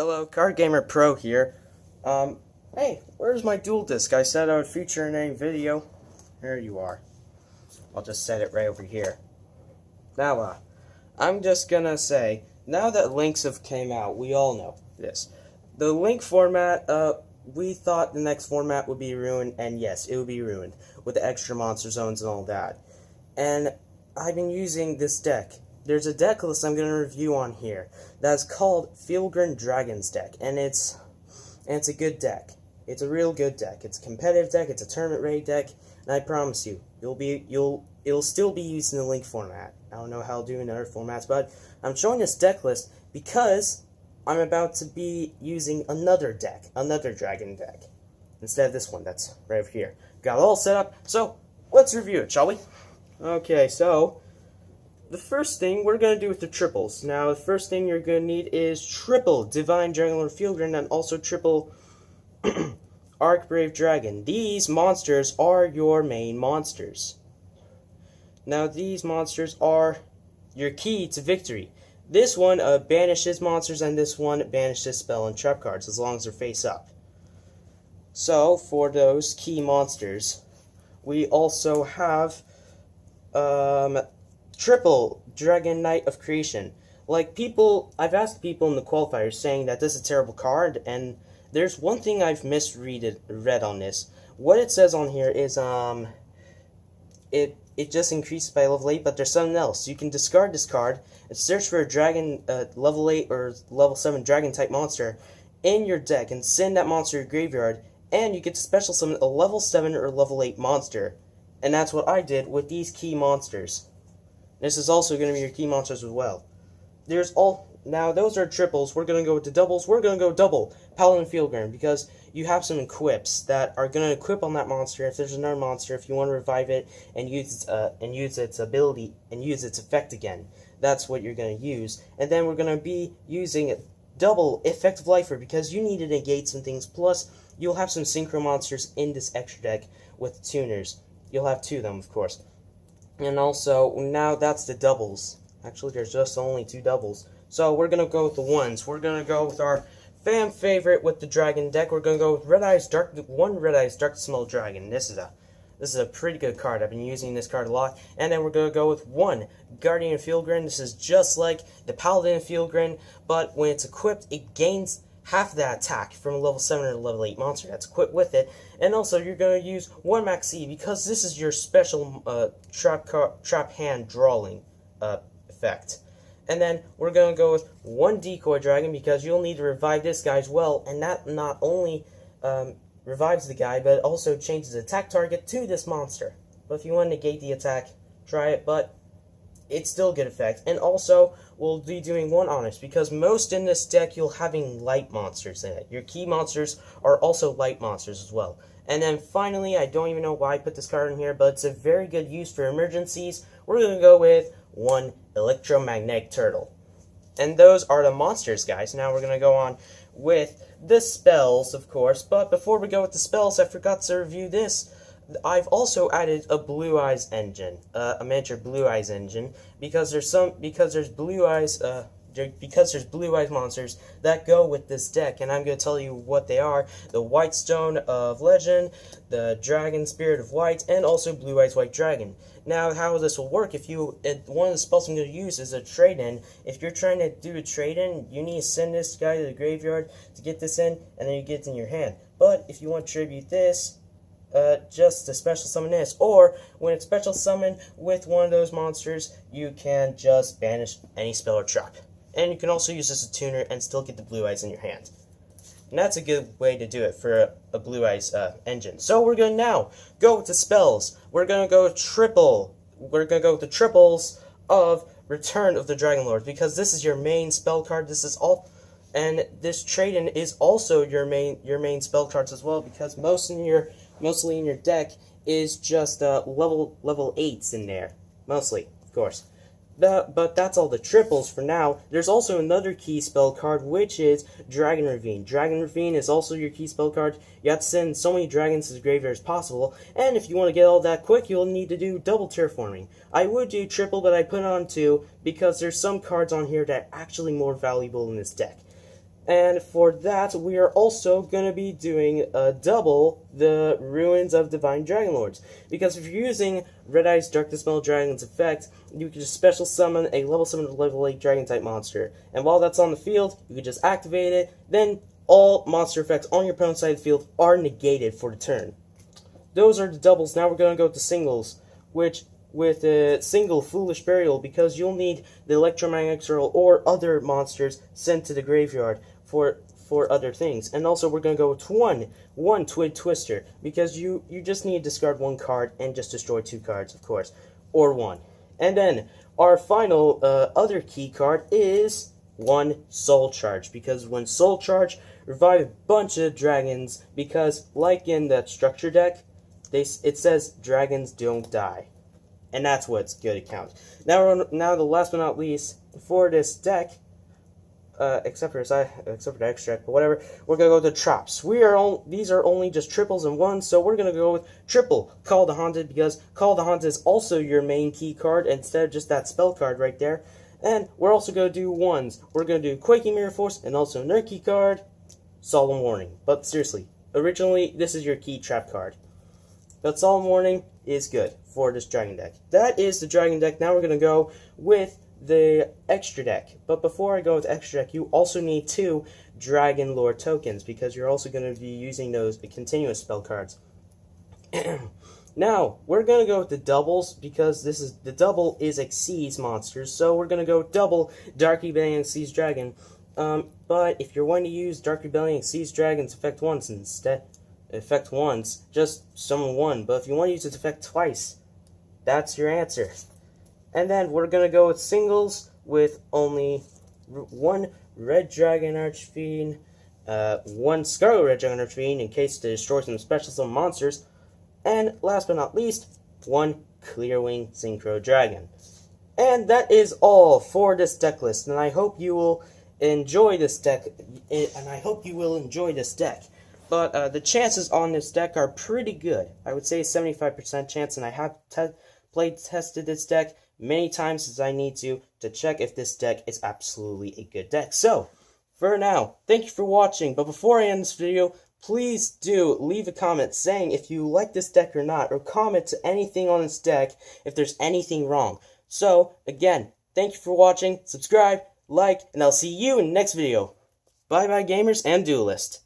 Hello, Card Gamer Pro here. Hey, where's my dual disc? I said I would feature in a video. There you are. I'll just set it right over here. Now, I'm just gonna say, now that links have came out, we all know this. The link format, we thought the next format would be ruined, and yes, it would be ruined, with the extra monster zones and all that. And I've been using this deck. There's a deck list I'm going to review on here that's called Felgrand Dragon's deck, and it's a good deck. It's a real good deck. It's a competitive deck. It's a tournament ready deck, and I promise you, it'll still be used in the link format. I don't know how I'll do in other formats, but I'm showing this deck list because I'm about to be using another deck, another dragon deck, instead of this one that's right over here. Got it all set up, so let's review it, shall we? Okay, so the first thing we're going to do with the triples. Now, the first thing you're going to need is triple Divine Dragon Lord Felgrand and also triple Archbrave Dragon. These monsters are your main monsters. Now, these monsters are your key to victory. This one banishes monsters, and this one banishes spell and trap cards as long as they're face up. So, for those key monsters, we also have triple Dragon Knight of Creation. Like, I've asked people in the qualifiers saying that this is a terrible card, and there's one thing I've read on this. What it says on here is, it just increases by level 8, but there's something else. You can discard this card and search for a dragon, level 8 or level 7 dragon type monster in your deck and send that monster to your graveyard, and you get to special summon a level 7 or level 8 monster. And that's what I did with these key monsters. This is also going to be your key monsters as well. Now those are triples. We're going to go with the doubles. We're going to go double Paladin Felgrand because you have some equips that are going to equip on that monster. If there's another monster, if you want to revive it and use its ability and use its effect again, that's what you're going to use. And then we're going to be using double Effective Lifer because you need to negate some things. Plus, you'll have some synchro monsters in this extra deck with tuners. You'll have 2 of them, of course. And also, now that's the doubles. Actually, there's just only 2 doubles. So we're going to go with the ones. We're going to go with our fan favorite with the dragon deck. We're going to go with Red Eyes Dark Smell Dragon. This is a pretty good card. I've been using this card a lot. And then we're going to go with 1 Guardian Felgrand. This is just like the Paladin Felgrand, but when it's equipped, it gains half that attack from a level 7 or level 8 monster that's equipped with it. And also, you're going to use 1 Maxi because this is your special trap hand drawing effect. And then we're going to go with 1 Decoy Dragon because you'll need to revive this guy as well. And that not only revives the guy, but it also changes the attack target to this monster. But if you want to negate the attack, try it, but it's still a good effect. And also, we'll be doing 1 Honest, because most in this deck, you'll having light monsters in it. Your key monsters are also light monsters as well. And then finally, I don't even know why I put this card in here, but it's a very good use for emergencies. We're going to go with 1 Electromagnetic Turtle. And those are the monsters, guys. Now we're going to go on with the spells, of course. But before we go with the spells, I forgot to review this. I've also added a Blue Eyes engine, a miniature Blue Eyes engine, because there's Blue Eyes monsters that go with this deck, and I'm going to tell you what they are: the White Stone of Legend, the Dragon Spirit of White, and also Blue Eyes White Dragon. Now, how this will work? One of the spells I'm going to use is a trade-in. If you're trying to do a trade-in, you need to send this guy to the graveyard to get this in, and then you get it in your hand. But if you want to tribute this, just to special summon this, or when it's special summoned with one of those monsters, you can just banish any spell or trap. And you can also use this as a tuner and still get the Blue Eyes in your hand. And that's a good way to do it for a Blue Eyes engine. So we're going to now go with the spells. We're going to go triple. We're going to go with the triples of Return of the Dragon Lord, because this is your main spell card. This is all, and this trade-in is also your main spell cards as well, because mostly in your deck is just level 8s in there. Mostly, of course. But that's all the triples for now. There's also another key spell card, which is Dragon Ravine. Dragon Ravine is also your key spell card. You have to send so many dragons to the graveyard as possible, and if you want to get all that quick, you'll need to do double terraforming. I would do triple, but I put it on 2, because there's some cards on here that are actually more valuable in this deck. And for that, we are also going to be doing double the Ruins of Divine Dragonlords. Because if you're using Red Eyes Dark Dispel Dragon's effect, you can just special summon a level 7 to level 8 Dragon type monster. And while that's on the field, you can just activate it, then all monster effects on your opponent's side of the field are negated for the turn. Those are the doubles. Now we're going to go to singles, which with a single Foolish Burial, because you'll need the Electromagnetic Swirl or other monsters sent to the graveyard for other things. And also we're going to go with one Twig Twister, because you just need to discard one card and just destroy 2 cards, of course, or 1. And then our final other key card is 1 Soul Charge, because when Soul Charge, revive a bunch of dragons, because like in that structure deck, it says dragons don't die. And that's what's good to count. Now the last but not least, for this deck, except for the extract, but whatever, we're gonna go with the traps. These are only just triples and ones, so we're gonna go with triple Call the Haunted, because Call the Haunted is also your main key card instead of just that spell card right there. And we're also gonna do ones. We're gonna do Quaking Mirror Force and also another key card, Solemn Warning. But seriously, originally this is your key trap card. But Solemn Warning is good for this dragon deck. That is the dragon deck. Now we're going to go with the extra deck. But before I go with the extra deck, you also need 2 Dragon Lore tokens, because you're also going to be using those continuous spell cards. Now, we're going to go with the doubles, because the double is Exceeds monsters. So we're going to go double Dark Rebellion Exceeds Dragon. But if you're going to use Dark Rebellion Exceeds Dragon's effect once, just summon 1. But if you want to use its effect twice, that's your answer. And then we're going to go with singles with only 1 Red Dragon Archfiend, 1 Scarlet Red Dragon Archfiend in case to destroy some special summon monsters, and last but not least, 1 Clearwing Synchro Dragon. And that is all for this deck list, and I hope you will enjoy this deck, But the chances on this deck are pretty good. I would say 75% chance, and I have tested this deck many times as I need to check if this deck is absolutely a good deck. So, for now, thank you for watching, but before I end this video, please do leave a comment saying if you like this deck or not, or comment to anything on this deck if there's anything wrong. So, again, thank you for watching, subscribe, like, and I'll see you in the next video. Bye bye gamers and duelists.